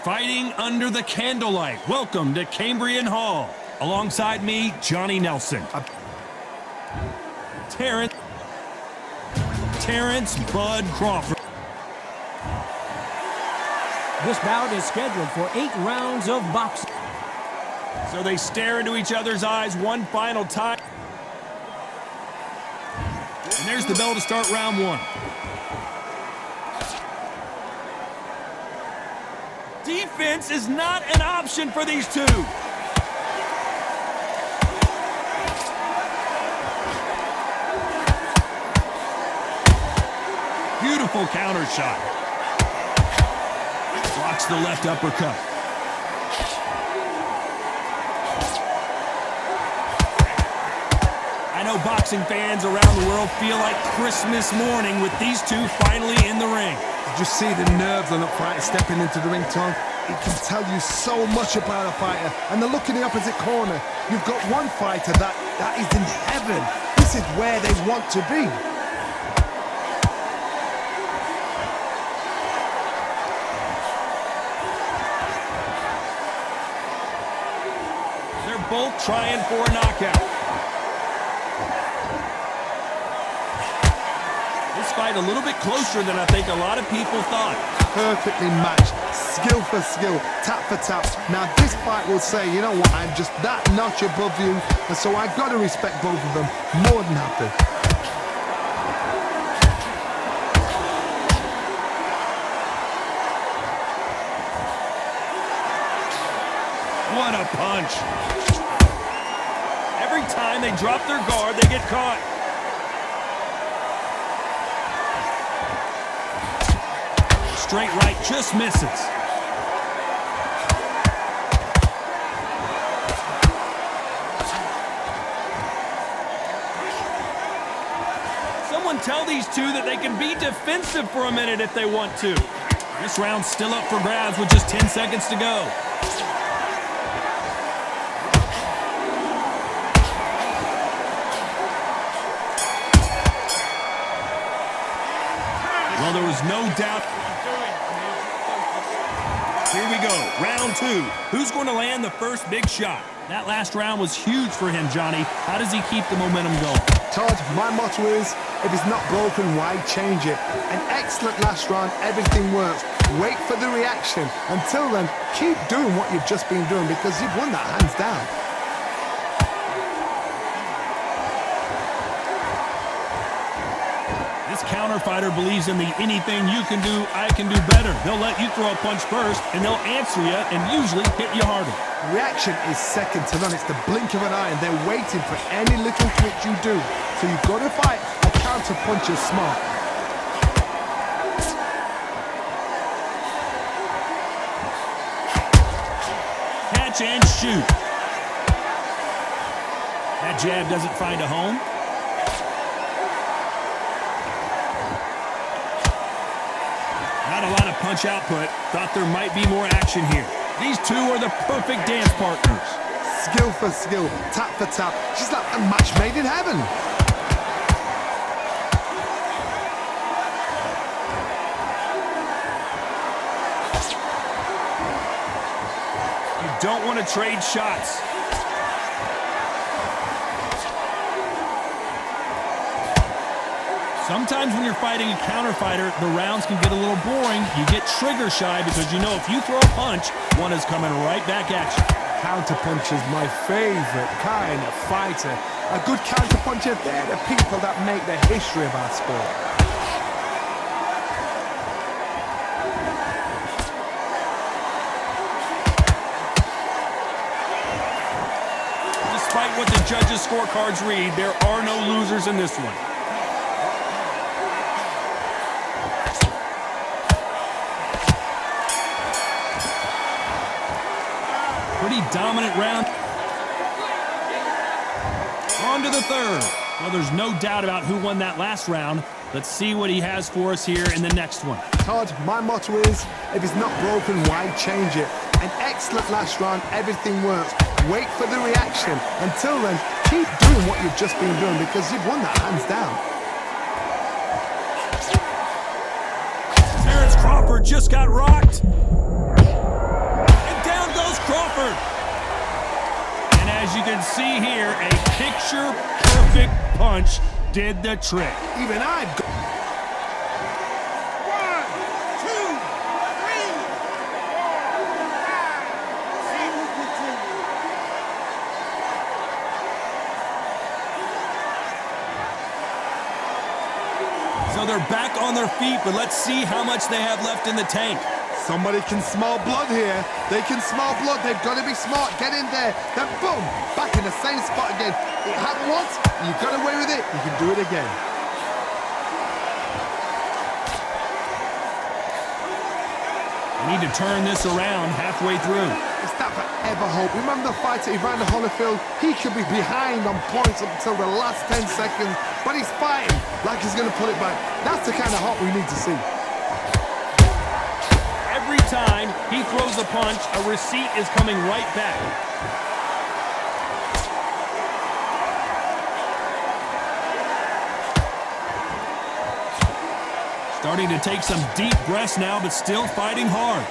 Fighting under the candlelight. Welcome to Cambrian Hall. Alongside me, Johnny Nelson. Terrence Bud Crawford. This bout is scheduled for 8 rounds of boxing. So they stare into each other's eyes one final time. And there's the bell to start round 1. Defense is not an option for these two. Beautiful counter shot. Blocks the left uppercut. I know boxing fans around the world feel like Christmas morning with these two finally in the ring. Did you see the nerves on the fighter stepping into the ring, Tom? It can tell you so much about a fighter. And the look in the opposite corner. You've got one fighter that is in heaven. This is where they want to be. They're both trying for a knockout. This fight a little bit closer than I think a lot of people thought. Perfectly matched, skill for skill, tap for tap. Now this fight will say, you know what, I'm just that notch above you, and so I've got to respect both of them more than happy. What a punch. Every time they drop their guard, they get caught. Straight right just misses. Someone tell these two that they can be defensive for a minute if they want to. This round's still up for grabs with just 10 seconds to go. Well, there was no doubt. Here we go, round 2. Who's going to land the first big shot? That last round was huge for him, Johnny. How does he keep the momentum going? Todd, my motto is, if it's not broken, why change it? An excellent last round, everything works. Wait for the reaction. Until then, keep doing what you've just been doing because you've won that hands down. Counter fighter believes in the anything you can do, I can do better. They'll let you throw a punch first, and they'll answer you and usually hit you harder. Reaction is second to none. It's the blink of an eye, and they're waiting for any little twitch you do. So you've got to fight a counter punch is smart. Catch and shoot. That jab doesn't find a home. Not a lot of punch output. Thought there might be more action here. These two are the perfect dance partners. Skill for skill, tap for tap. She's like a match made in heaven. You don't want to trade shots. Sometimes when you're fighting a counter fighter, the rounds can get a little boring. You get trigger shy because you know if you throw a punch, one is coming right back at you. Counter punch is my favorite kind of fighter. A good counter puncher, they're the people that make the history of our sport. Despite what the judges' scorecards read, there are no losers in this one. Pretty dominant round. On to the third. Well, there's no doubt about who won that last round. Let's see what he has for us here in the next one. Todd, my motto is, if it's not broken, why change it? An excellent last round, everything works. Wait for the reaction. Until then, keep doing what you've just been doing because you've won that hands down. Crawford just got rocked. And down goes Crawford. And as you can see here, a picture-perfect punch did the trick. Even I've got... 1, 2, 3, 4. So they're back on their feet, but let's see how much they have left in the tank. Somebody can smell blood here. They can smell blood. They've got to be smart. Get in there. Then boom, back in the same spot again. It happened once. You got away with it. You can do it again. They need to turn this around halfway through. It's that forever hope. Remember the fight at Evander Holyfield? He should be behind on points up until the last 10 seconds, but he's fighting like he's going to pull it back. That's the kind of hope we need to see. Every time he throws a punch, a receipt is coming right back. Starting to take some deep breaths now, but still fighting hard.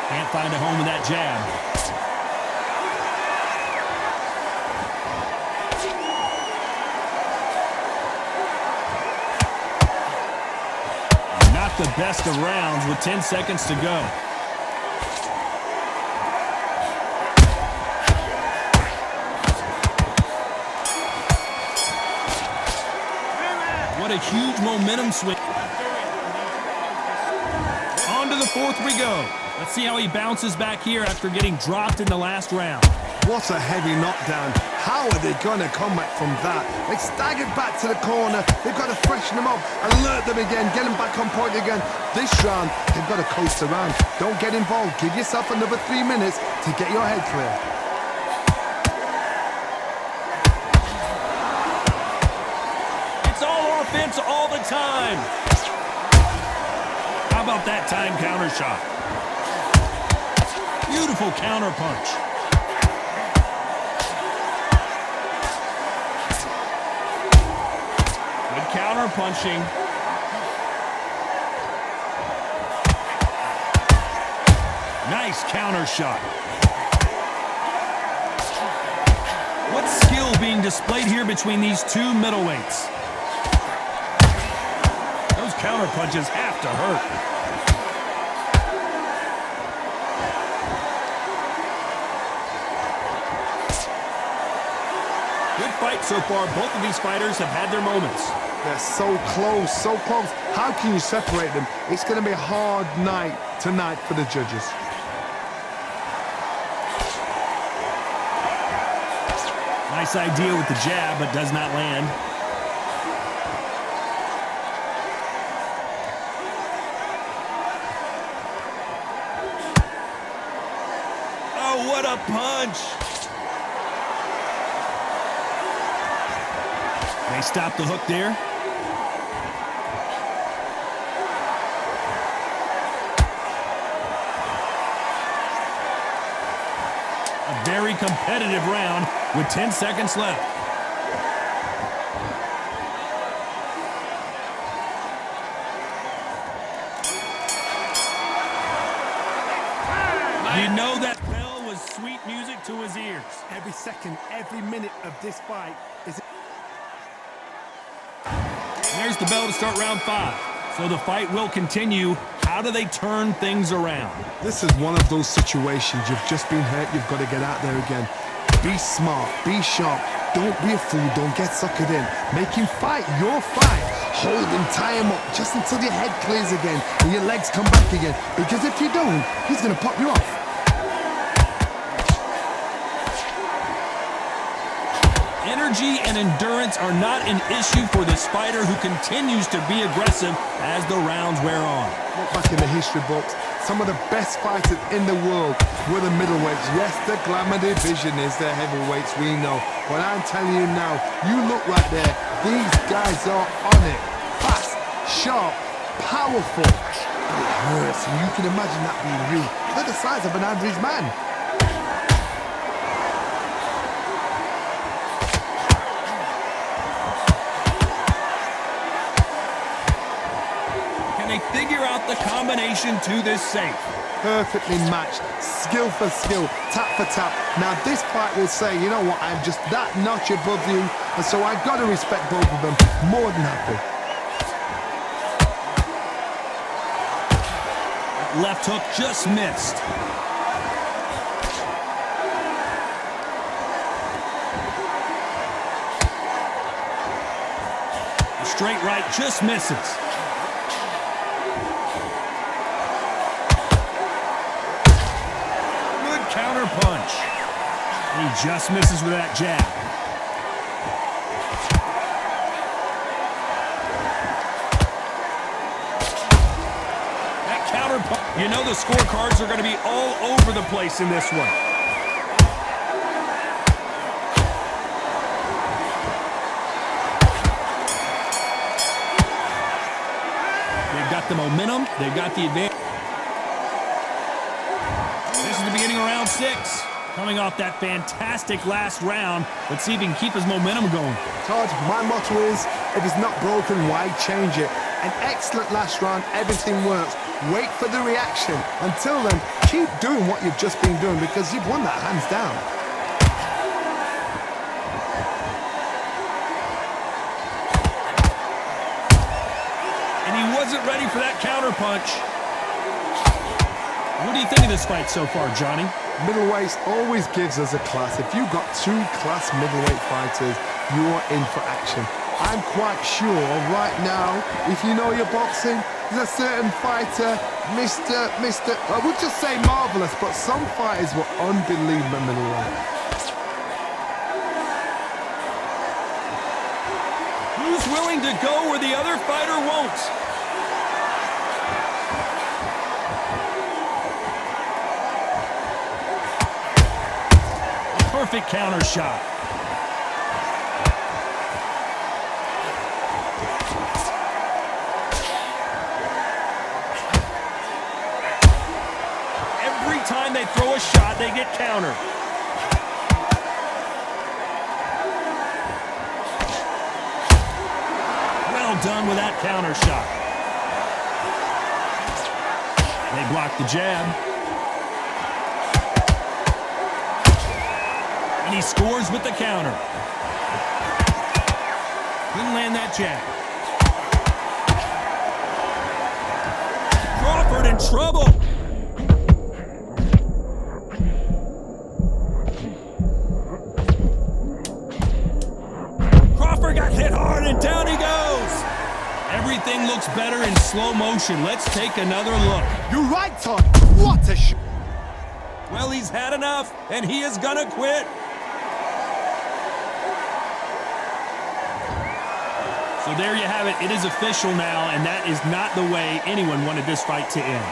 Can't find a home with that jab. Not the best of rounds with 10 seconds to go. What a huge momentum swing. On to the 4th we go. Let's see how he bounces back here after getting dropped in the last round. What a heavy knockdown. How are they going to come back from that? They staggered back to the corner. They've got to freshen them up, alert them again, get them back on point again. This round, they've got to coast around. Don't get involved. Give yourself another 3 minutes to get your head clear. It's all offense all the time. How about that time counter shot? Beautiful counter punch. Good counter punching. Nice counter shot. What skill being displayed here between these two middleweights? Those counter punches have to hurt. Good fight so far. Both of these fighters have had their moments. They're so close, so close. How can you separate them? It's going to be a hard night tonight for the judges. Nice idea with the jab, but does not land. Oh, what a punch! They stop the hook there. A very competitive round with 10 seconds left. You know that bell was sweet music to his ears. Every second, every minute of this fight is... There's the bell to start round 5. So the fight will continue. How do they turn things around? This is one of those situations. You've just been hurt. You've got to get out there again. Be smart. Be sharp. Don't be a fool. Don't get suckered in. Make him fight your fight. Hold him, tie him up just until your head clears again and your legs come back again. Because if you don't, he's going to pop you off. Energy and endurance are not an issue for this fighter who continues to be aggressive as the rounds wear on. Look back in the history books. Some of the best fighters in the world were the middleweights. Yes, the glamour division is the heavyweights, we know. But I'm telling you now, you look right there. These guys are on it. Fast, sharp, powerful. But it hurts, and you can imagine that being you. They're the size of an average man. figure out the combination to this safe. Perfectly matched, skill for skill, tap for tap. Now this fight will say, you know what, I'm just that notch above you, and so I've got to respect both of them. More than happy. Left hook just missed. The straight right just misses. Counter punch. He just misses with that jab. That counter punch. You know the scorecards are going to be all over the place in this one. They've got the momentum. They've got the advantage. Beginning of round 6, coming off that fantastic last round. Let's see if he can keep his momentum going. Todd, my motto is, if it's not broken, why change it? An excellent last round, everything works. Wait for the reaction. Until then, keep doing what you've just been doing because you've won that hands down. And he wasn't ready for that counter punch. What do you think of this fight so far, Johnny? Middleweight always gives us a class. If you've got 2 class middleweight fighters, you are in for action. I'm quite sure right now, if you know your boxing, there's a certain fighter, Mr. I would just say marvelous, but some fighters were unbelievable middleweight. Who's willing to go where the other fighter won't? Perfect counter shot. Every time they throw a shot, they get countered. Well done with that counter shot. They block the jab. And he scores with the counter. Couldn't land that jab. Crawford in trouble. Crawford got hit hard and down he goes. Everything looks better in slow motion. Let's take another look. You're right, Todd. What a shot. Well, he's had enough, and he is gonna quit. So there you have it. It is official now, and that is not the way anyone wanted this fight to end.